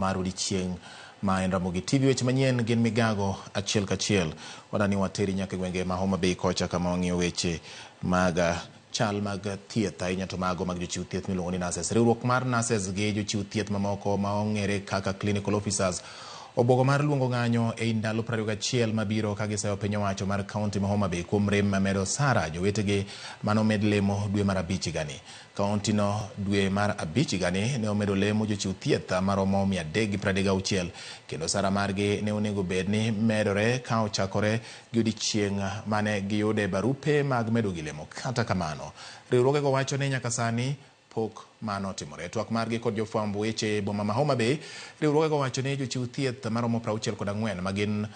mar odiechieng' ma en Ramogi TV. Weche manyien gin migago achiel kachiel. Wadani wateri nyaka gwenge ma Homa Bay kocha kama wang'iyo weche mag chal mag thieth ahinya to mago mag jochiw thieth miluongo ni nurses. Riwruok mar nurses gi jochiw thieth mamoko ma ong'ere kaka clinical officers obogo mar luongo ng'anyo e ndalo 21 mabiro ka giseyo piny owacho mar kaunti ma Homa Bay kuom rem mamedo sara jowetegi manomed lemo dwe mar abich gani. Kaunti no dwe mar abich gani ne omedo lemo jochiw thieth maromo 336 kendo sara margi ne onego bed ni medore ka ochakore gi odiechieng' mane giyude barupe mag medo gi lemo. Kata kamano, riwruogego wacho ni nyaka sani pok mano timore. Twak margi kod jofwamb weche boma ma Homa Bay, riwruogego wacho ni jochiw thieth maromo 64 magin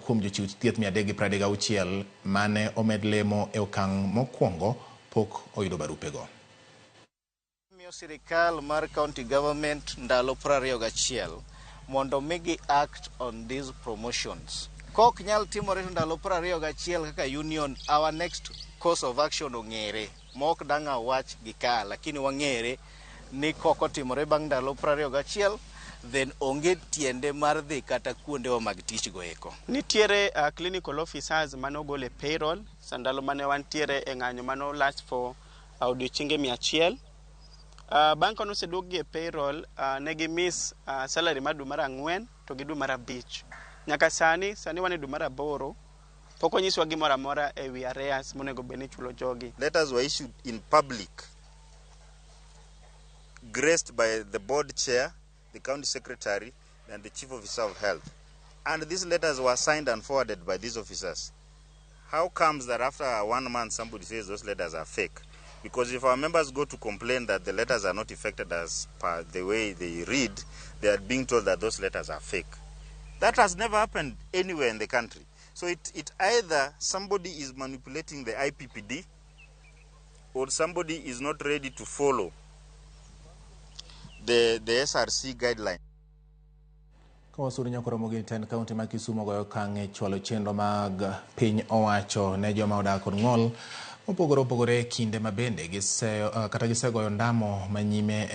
kuom jochiw thieth 336 mane omed lemo e okang' mokwongo pok oyudo barupego. Miyo sirikal mar county government ndalo 21 mondo migi act on these promotions. Kok nyal timore ndalo 21 kaka union, our next course of action ong'ere. Mok danga wach gika, lakini wang'ere ni koko timore bang' ndalo 21 then onge tiende mar dhi kata kuonde wa mag tich go eko. Nitiere clinical officers mano gole payroll sandalo mane wantiere e ng'anyo mano last for odiochienge 100. Bang' kano seduogi e payroll ne gi miss salary mar dwe mar 4 to gi dwe mar 5. Nyaka sani wane dwe mar 8 pok onyiswa gimoro amora e wi arrears monego bed ni chulo jogi. Letters were issued in public, graced by the board chair, the county secretary, and the chief officer of health. And these letters were signed and forwarded by these officers. How comes that after 1 month somebody says those letters are fake? Because if our members go to complain that the letters are not effected as per the way they read, they are being told that those letters are fake. That has never happened anywhere in the country. So it either somebody is manipulating the IPPD or somebody is not ready to follow the SRC guideline. Kawasuri nyakoro Ramogi ten kaunti ma Kisumu goyo kange chwalo chenro mag piny owacho ne joma odak kod ng'ol opogore kinde ma bende gisegoyo ndamo manyime